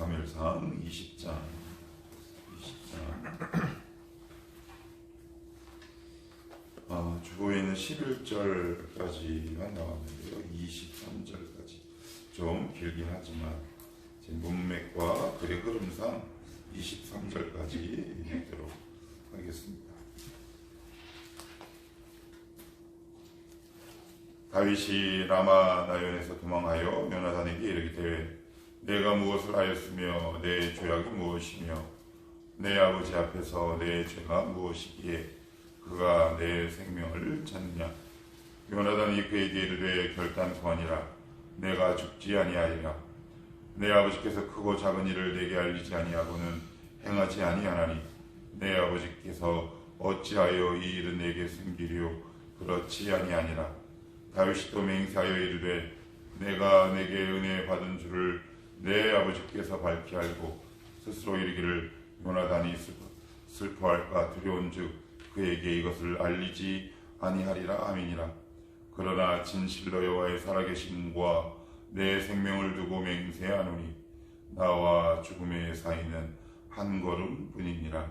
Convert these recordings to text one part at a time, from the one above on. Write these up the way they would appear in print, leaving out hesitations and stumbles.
사무엘상 20장 주보에는 11절까지가 나왔는데요. 23절까지 좀 길긴 하지만 제 문맥과 글의 흐름상 23절까지 읽도록 하겠습니다. 다윗이 라마 나연에서 도망하여 요나단에게 이르기되 내가 무엇을 하였으며 내 죄악이 무엇이며 내 아버지 앞에서 내 죄가 무엇이기에 그가 내 생명을 찾느냐. 요나단이 그에게 이르되 결단코 아니라 내가 죽지 아니하리라. 내 아버지께서 크고 작은 일을 내게 알리지 아니하고는 행하지 아니하나니 내 아버지께서 어찌하여 이 일은 내게 숨기리요 그렇지 아니하니라. 다윗이 또 맹세하여 이르되 내가 내게 은혜 받은 줄을 내 아버지께서 밝히 알고 스스로 이르기를 요나단이 슬퍼할까 두려운즉 그에게 이것을 알리지 아니하리라. 아멘이라. 그러나 진실로 여호와의 살아계심과 내 생명을 두고 맹세하노니 나와 죽음의 사이는 한 걸음뿐이니라.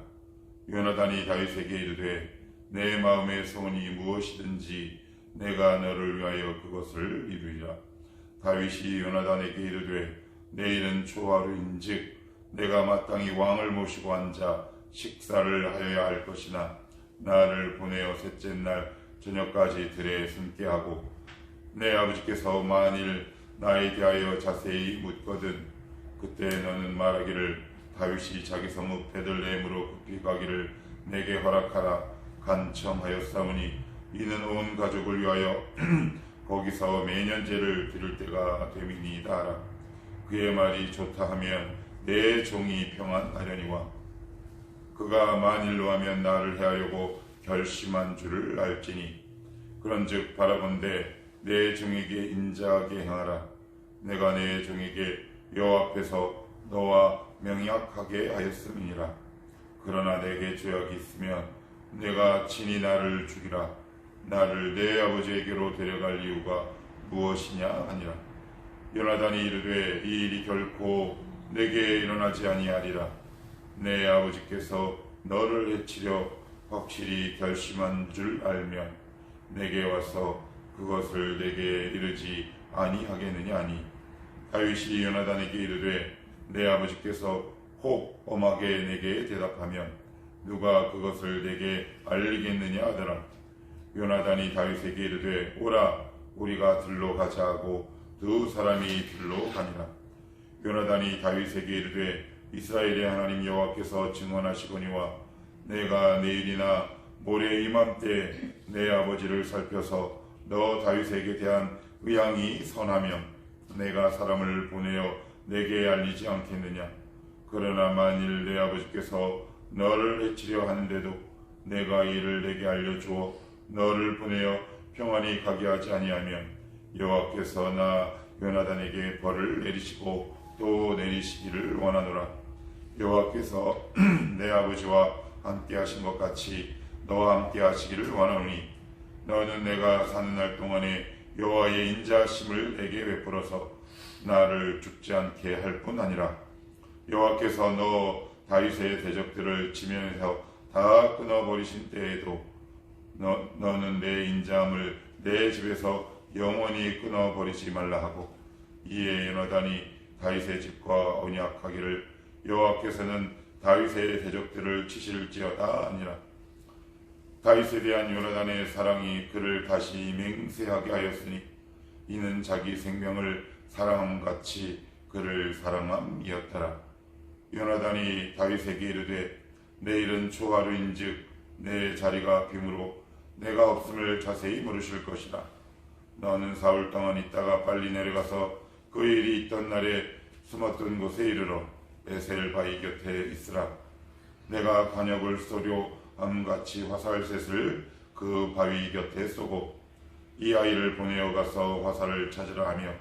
요나단이 다윗에게 이르되 내 마음의 소원이 무엇이든지 내가 너를 위하여 그것을 이루리라. 다윗이 요나단에게 이르되 내일은 초하루인즉 내가 마땅히 왕을 모시고 앉아 식사를 하여야 할 것이나 나를 보내어 셋째 날 저녁까지 들에 숨게 하고 내 아버지께서 만일 나에 대하여 자세히 묻거든 그때 너는 말하기를 다윗이 자기 성읍 베들레헴으로 급히 가기를 내게 허락하라 간청하였사오니 이는 온 가족을 위하여 거기서 매년제를 드릴 때가 됨이니이다 하라. 그의 말이 좋다 하면 내 종이 평안하려니와 그가 만일로 하면 나를 해하려고 결심한 줄을 알지니 그런즉 바라본대 내 종에게 인자하게 행하라. 내가 내 종에게 여호와 앞에서 너와 명약하게 하였음이니라. 그러나 내게 죄악이 있으면 내가 친히 나를 죽이라. 나를 내 아버지에게로 데려갈 이유가 무엇이냐 하니라. 요나단이 이르되 이 일이 결코 내게 일어나지 아니하리라. 내 아버지께서 너를 해치려 확실히 결심한 줄 알면 내게 와서 그것을 내게 이르지 아니하겠느냐 하니 다윗이 요나단에게 이르되 내 아버지께서 혹 엄하게 내게 대답하면 누가 그것을 내게 알리겠느냐 하더라. 요나단이 다윗에게 이르되 오라 우리가 들로 가자 하고 두 사람이 들로 가니라. 요나단이 다윗에게 이르되 이스라엘의 하나님 여호와께서 증언하시거니와 내가 내일이나 모레 이맘때 내 아버지를 살펴서 너 다윗에게 대한 의향이 선하면 내가 사람을 보내어 내게 알리지 않겠느냐. 그러나 만일 내 아버지께서 너를 해치려 하는데도 내가 이를 내게 알려주어 너를 보내어 평안히 가게 하지 아니하면 여호와께서 나 요나단에게 벌을 내리시고 또 내리시기를 원하노라. 여호와께서 내 아버지와 함께 하신 것 같이 너와 함께 하시기를 원하노니 너는 내가 사는 날 동안에 여호와의 인자하심을 내게 베풀어서 나를 죽지 않게 할 뿐 아니라 여호와께서 너 다윗의 대적들을 지면에서 다 끊어버리신 때에도 너는 내 인자함을 내 집에서 영원히 끊어버리지 말라 하고 이에 요나단이 다윗의 집과 언약하기를 여호와께서는 다윗의 대적들을 치실지어다 아니라. 다윗에 대한 요나단의 사랑이 그를 다시 맹세하게 하였으니 이는 자기 생명을 사랑함같이 그를 사랑함이었더라. 요나단이 다윗에게 이르되 내일은 초하루인즉 내 자리가 빔으로 내가 없음을 자세히 물으실 것이라. 너는 사흘 동안 있다가 빨리 내려가서 그 일이 있던 날에 숨었던 곳에 이르러 에셀 바위 곁에 있으라. 내가 관역을 쏘려 함같이 화살셋을 그 바위 곁에 쏘고 이 아이를 보내어 가서 화살을 찾으라 하며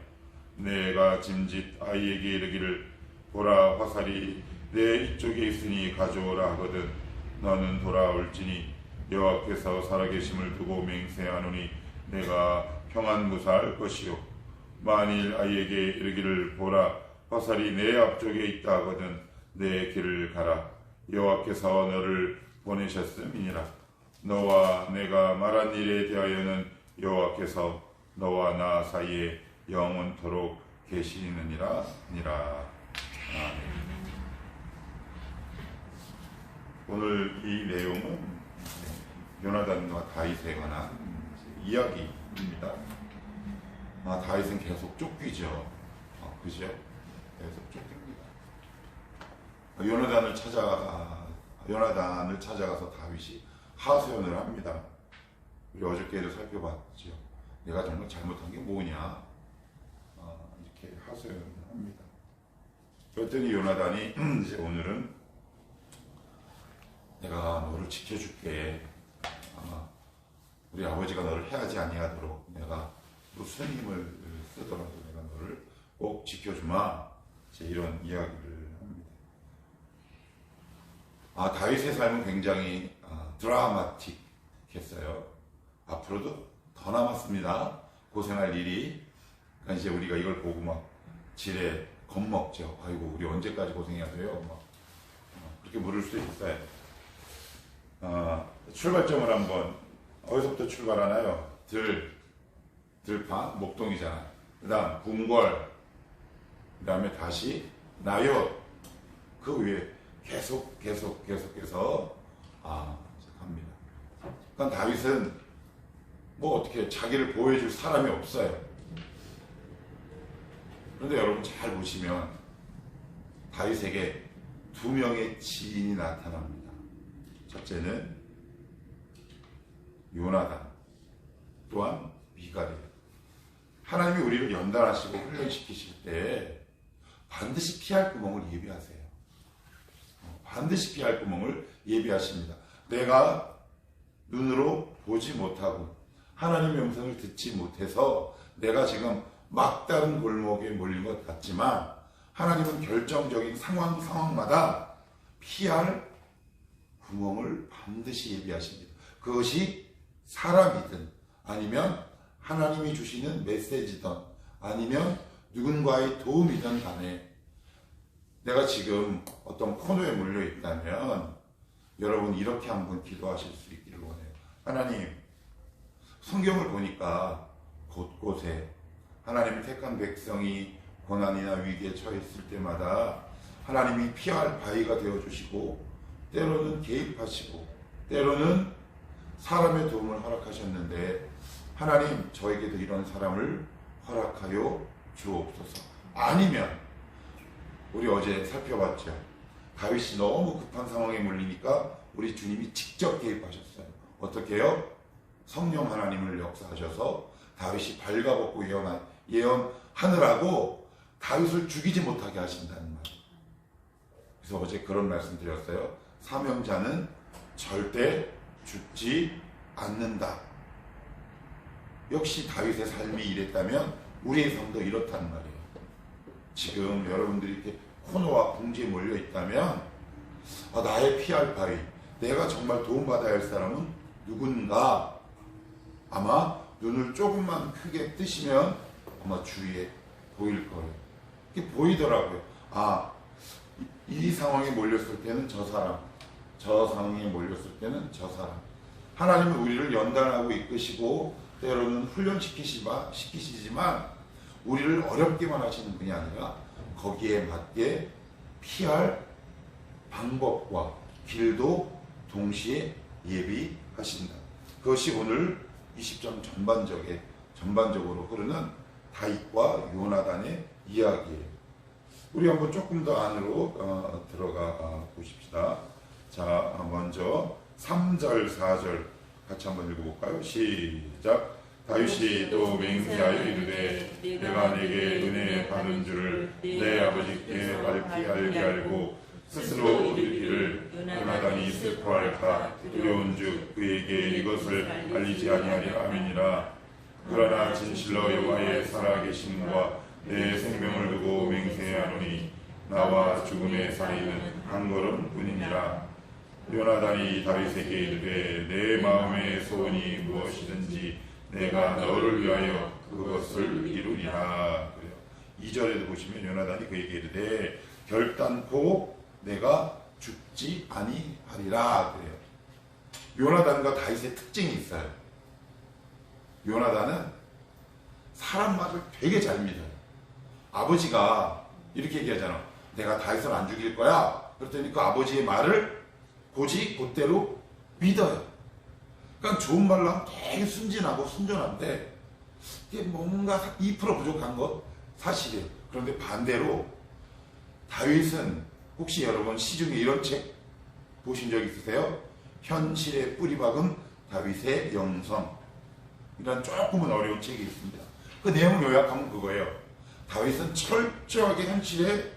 내가 짐짓 아이에게 이르기를 보라 화살이 내 이쪽에 있으니 가져오라 하거든 너는 돌아올지니 여호와께서 살아계심을 두고 맹세하노니 내가 평안무사할 것이요 만일 아이에게 이르기를 보라 화살이 내 앞쪽에 있다 하거든 내 길을 가라. 여호와께서 너를 보내셨음이니라. 너와 내가 말한 일에 대하여는 여호와께서 너와 나 사이에 영원토록 계시느니라 아니라. 아멘. 오늘 이 내용은 요나단과 다윗에 관한 이야기입니다. 다윗은 계속 쫓기죠. 그죠? 계속 쫓깁니다. 요나단을 찾아가서 다윗이 하소연을 합니다. 우리 어저께도 살펴봤죠. 내가 정말 잘못한 게 뭐냐? 이렇게 하소연을 합니다. 그랬더니 요나단이 이제 오늘은 내가 너를 지켜줄게. 우리 아버지가 너를 해하지 아니하도록 내가 무슨 힘을 쓰더라도 내가 너를 꼭 지켜주마. 이제 이런 이야기를 합니다. 다윗의 삶은 굉장히 드라마틱했어요. 앞으로도 더 남았습니다. 고생할 일이. 그러니까 이제 우리가 이걸 보고 막 지레 겁먹죠. 아이고 우리 언제까지 고생해야 돼요? 그렇게 물을 수도 있어요. 출발점을 한번 어디서부터 출발하나요? 들파, 목동이잖아. 그 다음 궁궐, 그 다음에 다시 나요. 그 위에 계속해서 갑니다. 그러니까 다윗은 뭐 어떻게 자기를 보여줄 사람이 없어요. 그런데 여러분 잘 보시면 다윗에게 두 명의 지인이 나타납니다. 첫째는 요나단, 또한 미갈이에요. 하나님이 우리를 연단하시고 훈련시키실 때 반드시 피할 구멍을 예비하세요. 반드시 피할 구멍을 예비하십니다. 내가 눈으로 보지 못하고 하나님의 음성을 듣지 못해서 내가 지금 막다른 골목에 몰린 것 같지만 하나님은 결정적인 상황마다 피할 구멍을 반드시 예비하십니다. 그것이 사람이든 아니면 하나님이 주시는 메시지든 아니면 누군가의 도움이든 간에 내가 지금 어떤 코너에 몰려 있다면 여러분 이렇게 한번 기도하실 수 있기를 원해요. 하나님, 성경을 보니까 곳곳에 하나님의 택한 백성이 고난이나 위기에 처했을 때마다 하나님이 피할 바위가 되어주시고 때로는 개입하시고 때로는 사람의 도움을 허락하셨는데 하나님 저에게도 이런 사람을 허락하여 주옵소서. 아니면 우리 어제 살펴봤죠. 다윗이 너무 급한 상황에 몰리니까 우리 주님이 직접 개입하셨어요. 어떻게 해요? 성령 하나님을 역사하셔서 다윗이 발가벗고 예언하느라고 다윗을 죽이지 못하게 하신다는 말. 그래서 어제 그런 말씀 드렸어요. 사명자는 절대 죽지 않는다. 역시 다윗의 삶이 이랬다면 우리의 삶도 이렇다는 말이에요. 지금 여러분들이 이렇게 코너와 궁지에 몰려 있다면 나의 피할 바위, 내가 정말 도움받아야 할 사람은 누군가. 아마 눈을 조금만 크게 뜨시면 아마 주위에 보일 거예요. 이게 보이더라고요. 이 상황에 몰렸을 때는 저 사람, 저 상황에 몰렸을 때는 저 사람. 하나님은 우리를 연단하고 이끄시고 때로는 훈련시키시지만 우리를 어렵게만 하시는 분이 아니라 거기에 맞게 피할 방법과 길도 동시에 예비하신다. 그것이 오늘 20장 전반적으로 흐르는 다윗과 요나단의 이야기예요. 우리 한번 조금 더 안으로 들어가 보십시다. 자, 먼저 3절, 4절 같이 한번 읽어볼까요? 시작. 다윗이 또 맹세하여 이르되 내가 내게 은혜 받은 줄을 내 아버지께 밝히 알게 알고 스스로 이르기를 요나단이 슬퍼할까 두려운즉 그에게 이것을 알리지 아니하리라 함이니라. 그러나 진실로 여호와의 살아계심과 내 생명을 두고 맹세하노니 나와 죽음의 사이는 한 걸음뿐이니라. 요나단이 다윗에게 이르되 내 마음의 소원이 무엇이든지 내가 너를 위하여 그것을 이루리라. 2절에도 보시면 요나단이 그에게 이르되 결단코 내가 죽지 아니하리라 그래요. 요나단과 다윗의 특징이 있어요. 요나단은 사람 말을 되게 잘 믿어요. 아버지가 이렇게 얘기하잖아. 내가 다윗을 안 죽일 거야. 그랬더니 그 아버지의 말을 곧이 곧대로 믿어요. 그러니까 좋은 말로 하면 되게 순진하고 순전한데 이게 뭔가 2% 부족한 것 사실이에요. 그런데 반대로 다윗은 혹시 여러분 시중에 이런 책 보신 적 있으세요? 현실의 뿌리박은 다윗의 영성, 이런 조금은 어려운 책이 있습니다. 그 내용을 요약하면 그거예요. 다윗은 철저하게 현실에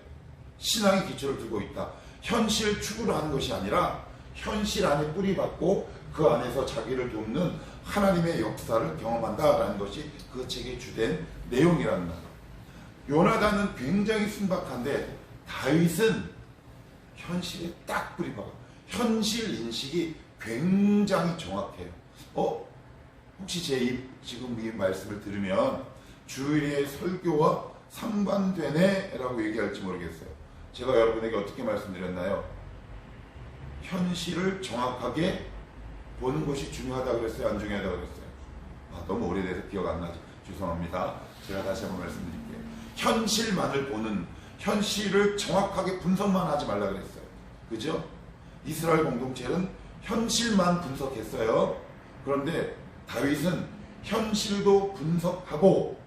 신앙의 기초를 두고 있다. 현실 추구를 하는 것이 아니라 현실 안에 뿌리박고 그 안에서 자기를 돕는 하나님의 역사를 경험한다라는 것이 그 책의 주된 내용이라는 거예요. 요나단은 굉장히 순박한데 다윗은 현실에 딱 뿌리박아. 현실 인식이 굉장히 정확해요. 혹시 지금 이 말씀을 들으면 주일의 설교와 상반되네 라고 얘기할지 모르겠어요. 제가 여러분에게 어떻게 말씀드렸나요? 현실을 정확하게 보는 것이 중요하다 그랬어요? 안 중요하다 그랬어요? 너무 오래돼서 기억 안 나죠. 죄송합니다. 제가 다시 한번 말씀드릴게요. 현실만을 보는, 현실을 정확하게 분석만 하지 말라 그랬어요. 그죠? 이스라엘 공동체는 현실만 분석했어요. 그런데 다윗은 현실도 분석하고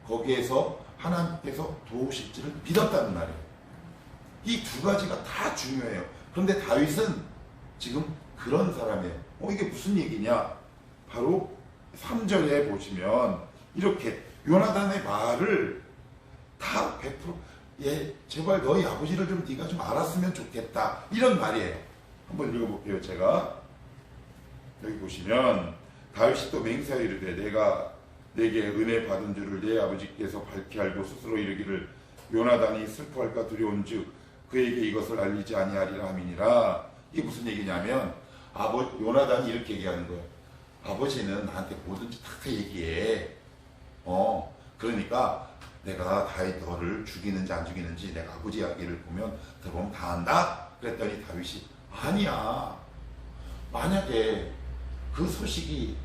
거기에서 하나님께서 도우실지를 믿었다는 말이에요. 이 두 가지가 다 중요해요. 그런데 다윗은 지금 그런 사람이에요. 이게 무슨 얘기냐? 바로 3절에 보시면 이렇게 요나단의 말을 다 100% 제발 너희 아버지를 좀 네가 좀 알았으면 좋겠다, 이런 말이에요. 한번 읽어볼게요. 제가 여기 보시면 다윗이 또 맹세하여 이르되 내가 내게 은혜 받은 줄을 내 아버지께서 밝히 알고 스스로 이르기를 요나단이 슬퍼할까 두려운즉 그에게 이것을 알리지 아니하리라 함이니라. 이게 무슨 얘기냐면 요나단이 이렇게 얘기하는 거예요. 아버지는 나한테 뭐든지 다 얘기해. 그러니까 내가 다윗 너를 죽이는지 안 죽이는지 내가 아버지 이야기를 들어보면 다 안다? 그랬더니 다윗이 아니야. 만약에 그 소식이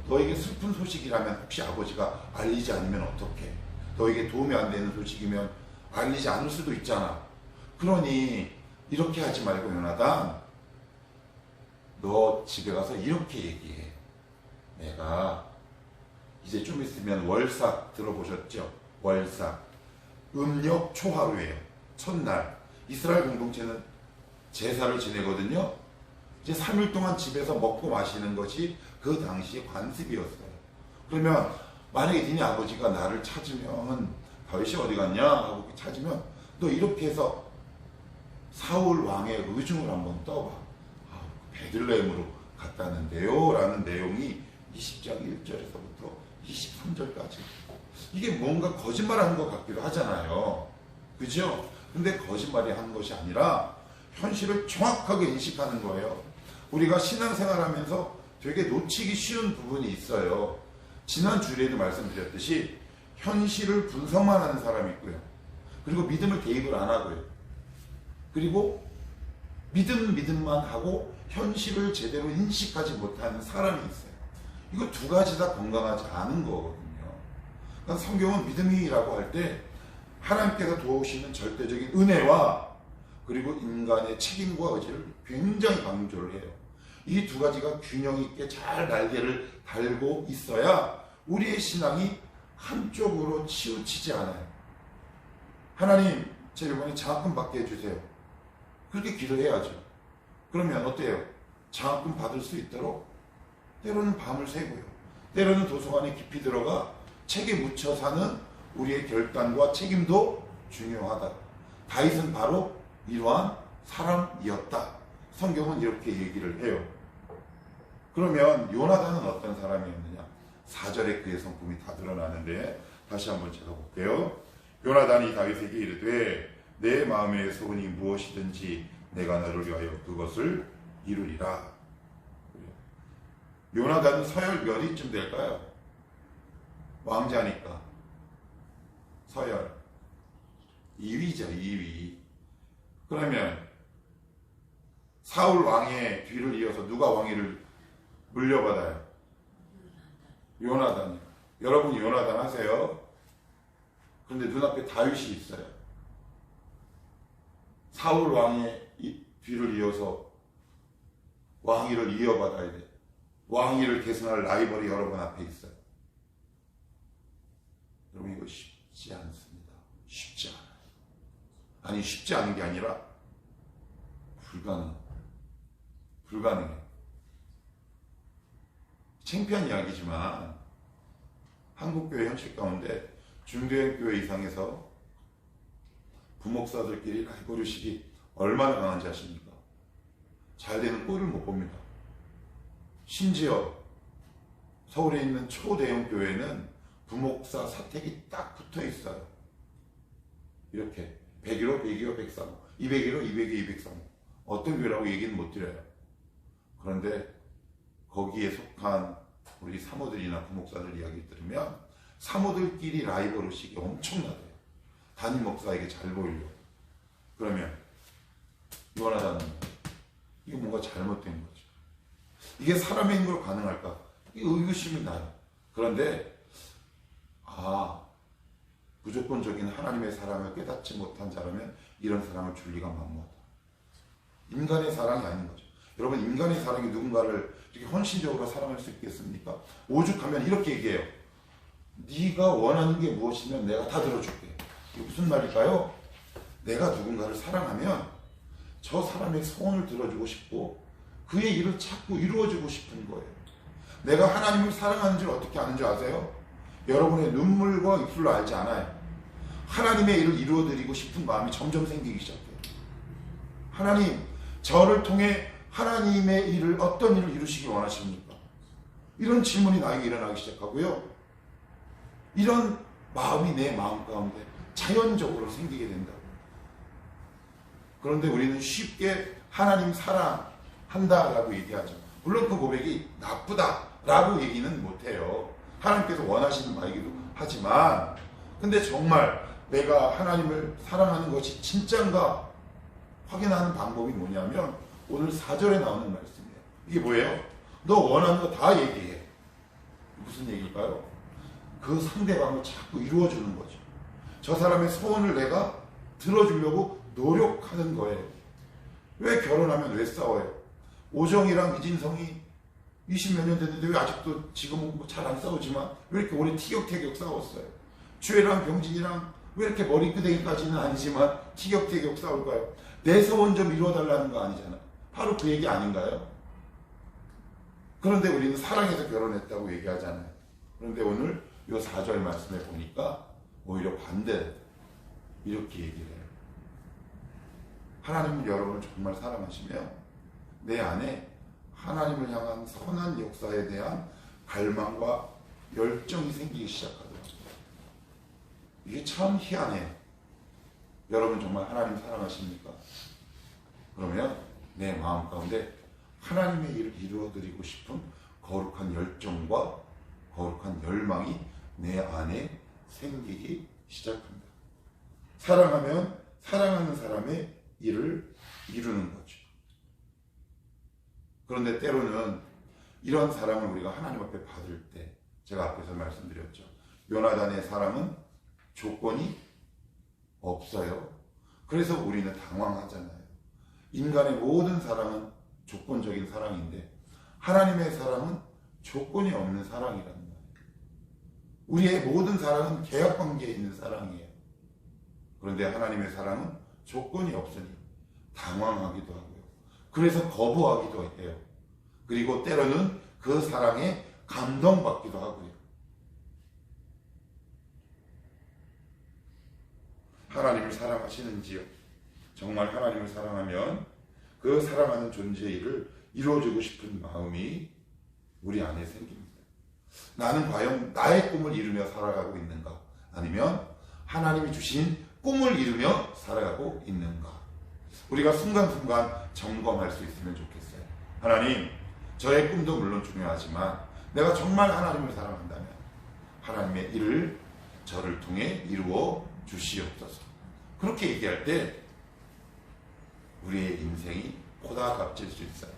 너에게 슬픈 소식이라면 혹시 아버지가 알리지 않으면 어떡해? 너에게 도움이 안 되는 소식이면 알리지 않을 수도 있잖아. 그러니 이렇게 하지 말고 요나단, 너 집에 가서 이렇게 얘기해. 내가 이제 좀 있으면 월삭 들어보셨죠? 월삭. 음력 초하루예요. 첫날. 이스라엘 공동체는 제사를 지내거든요. 이제 3일 동안 집에서 먹고 마시는 것이 그 당시의 관습이었어요. 그러면 만약에 니네 아버지가 나를 찾으면 다윗이 어디 갔냐 하고 찾으면 너 이렇게 해서 사울 왕의 의중을 한번 떠봐. 베들레헴으로 갔다는데요 라는 내용이 20장 1절에서부터 23절까지. 이게 뭔가 거짓말하는 것 같기도 하잖아요. 그죠? 근데 거짓말이 하는 것이 아니라 현실을 정확하게 인식하는 거예요. 우리가 신앙생활하면서 되게 놓치기 쉬운 부분이 있어요. 지난 주일에도 말씀드렸듯이 현실을 분석만 하는 사람이 있고요. 그리고 믿음을 대입을 안 하고요. 그리고 믿음만 하고 현실을 제대로 인식하지 못하는 사람이 있어요. 이거 두 가지 다 건강하지 않은 거거든요. 그러니까 성경은 믿음이라고 할 때 하나님께서 도우시는 절대적인 은혜와 그리고 인간의 책임과 의지를 굉장히 강조를 해요. 이 두 가지가 균형 있게 잘 날개를 달고 있어야 우리의 신앙이 한쪽으로 치우치지 않아요. 하나님, 제 이번에 장학금 받게 해주세요. 그렇게 기도해야죠. 그러면 어때요? 장학금 받을 수 있도록 때로는 밤을 새고요. 때로는 도서관에 깊이 들어가 책에 묻혀 사는 우리의 결단과 책임도 중요하다. 다윗은 바로 이러한 사람이었다. 성경은 이렇게 얘기를 해요. 그러면 요나단은 어떤 사람이었느냐? 4절에 그의 성품이 다 드러나는데 다시 한번 제가 볼게요. 요나단이 다윗에게 이르되 내 마음의 소원이 무엇이든지 내가 너를 위하여 그것을 이루리라. 요나단은 서열 몇 위쯤 될까요? 왕자니까. 서열 2위죠. 2위. 그러면 사울 왕의 뒤를 이어서 누가 왕위를 물려받아요? 요나단이요. 여러분 요나단 하세요? 그런데 눈앞에 다윗이 있어요. 사울 왕의 뒤를 이어서 왕위를 이어받아야 돼. 왕위를 계승할 라이벌이 여러분 앞에 있어요. 여러분 이거 쉽지 않습니다. 쉽지 않아요. 아니 쉽지 않은 게 아니라 불가능해요. 창피한 이야기지만 한국교회 현실 가운데 중대형 교회 이상에서 부목사들끼리 라이벌의식이 얼마나 강한지 아십니까? 잘 되는 꼴을 못 봅니다. 심지어 서울에 있는 초대형 교회는 부목사 사택이 딱 붙어 있어요. 이렇게 101호, 102호, 103호, 201호, 202호, 203호. 어떤 교회라고 얘기는 못 드려요. 그런데 거기에 속한 우리 사모들이나 부목사들 이야기 들으면 사모들끼리 라이벌 의식이 엄청나대요. 담임 목사에게 잘 보이려고. 그러면 요나단은 이게 뭔가 잘못된 거죠. 이게 사람의 힘으로 가능할까? 이게 의구심이 나요. 그런데 무조건적인 하나님의 사랑을 깨닫지 못한 자라면 이런 사랑을 줄 리가 만무하다. 인간의 사랑이 아닌 거죠. 여러분 인간의 사랑이 누군가를 이렇게 헌신적으로 사랑할 수 있겠습니까? 오죽하면 이렇게 얘기해요. 네가 원하는 게 무엇이면 내가 다 들어줄게. 이게 무슨 말일까요? 내가 누군가를 사랑하면 저 사람의 소원을 들어주고 싶고 그의 일을 자꾸 이루어주고 싶은 거예요. 내가 하나님을 사랑하는 줄 어떻게 아는 줄 아세요? 여러분의 눈물과 입술로 알지 않아요. 하나님의 일을 이루어드리고 싶은 마음이 점점 생기기 시작해요. 하나님, 저를 통해 하나님의 일을 어떤 일을 이루시기 원하십니까? 이런 질문이 나에게 일어나기 시작하고요. 이런 마음이 내 마음 가운데 자연적으로 생기게 된다. 그런데 우리는 쉽게 하나님 사랑한다라고 얘기하죠. 물론 그 고백이 나쁘다라고 얘기는 못해요. 하나님께서 원하시는 바이기도 하지만 근데 정말 내가 하나님을 사랑하는 것이 진짠가 확인하는 방법이 뭐냐면 오늘 4절에 나오는 말씀이에요. 이게 뭐예요? 너 원하는 거 다 얘기해. 무슨 얘기일까요? 그 상대방을 자꾸 이루어주는 거죠. 저 사람의 소원을 내가 들어주려고 노력하는 거예요. 왜 결혼하면 왜 싸워요? 오정이랑 이진성이 20몇 년 됐는데 왜 아직도 지금은 잘 안 싸우지만 왜 이렇게 오래 티격태격 싸웠어요? 주애랑 병진이랑 왜 이렇게 머리끄댕이까지는 아니지만 티격태격 싸울까요? 내 소원 좀 이루어달라는 거 아니잖아요. 바로 그 얘기 아닌가요? 그런데 우리는 사랑해서 결혼했다고 얘기하잖아요. 그런데 오늘 이 4절 말씀에 보니까 오히려 반대 이렇게 얘기를 해요. 하나님은 여러분을 정말 사랑하시며 내 안에 하나님을 향한 선한 역사에 대한 갈망과 열정이 생기기 시작하더라고요. 이게 참 희한해요. 여러분 정말 하나님 사랑하십니까? 그러면 내 마음 가운데 하나님의 일을 이루어드리고 싶은 거룩한 열정과 거룩한 열망이 내 안에 생기기 시작합니다. 사랑하면 사랑하는 사람의 일을 이루는 거죠. 그런데 때로는 이런 사랑을 우리가 하나님 앞에 받을 때 제가 앞에서 말씀드렸죠. 요나단의 사랑은 조건이 없어요. 그래서 우리는 당황하잖아요. 인간의 모든 사랑은 조건적인 사랑인데 하나님의 사랑은 조건이 없는 사랑이라는 말이에요. 우리의 모든 사랑은 계약관계에 있는 사랑이에요. 그런데 하나님의 사랑은 조건이 없으니 당황하기도 하고요. 그래서 거부하기도 해요. 그리고 때로는 그 사랑에 감동받기도 하고요. 하나님을 사랑하시는지요? 정말 하나님을 사랑하면 그 사랑하는 존재의 일을 이루어주고 싶은 마음이 우리 안에 생깁니다. 나는 과연 나의 꿈을 이루며 살아가고 있는가? 아니면 하나님이 주신 꿈을 이루며 살아가고 있는가? 우리가 순간순간 점검할 수 있으면 좋겠어요. 하나님, 저의 꿈도 물론 중요하지만 내가 정말 하나님을 사랑한다면 하나님의 일을 저를 통해 이루어 주시옵소서. 그렇게 얘기할 때 우리의 인생이 보다 값질 수 있어요.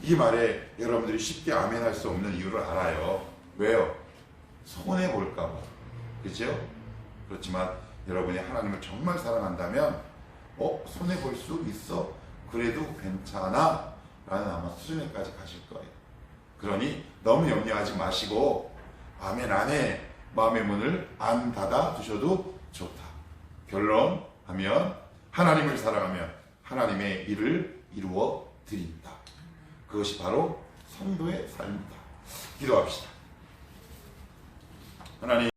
이 말에 여러분들이 쉽게 아멘 할 수 없는 이유를 알아요. 왜요? 손해 볼까 봐. 그죠? 그렇지만 여러분이 하나님을 정말 사랑한다면 손해 볼 수 있어? 그래도 괜찮아 라는 아마 수준에까지 가실 거예요. 그러니 너무 염려하지 마시고 아멘 안에 마음의 문을 안 닫아 두셔도 좋다. 결론하면 하나님을 사랑하면 하나님의 일을 이루어 드린다. 그것이 바로 성도의 삶이다. 기도합시다. 하나님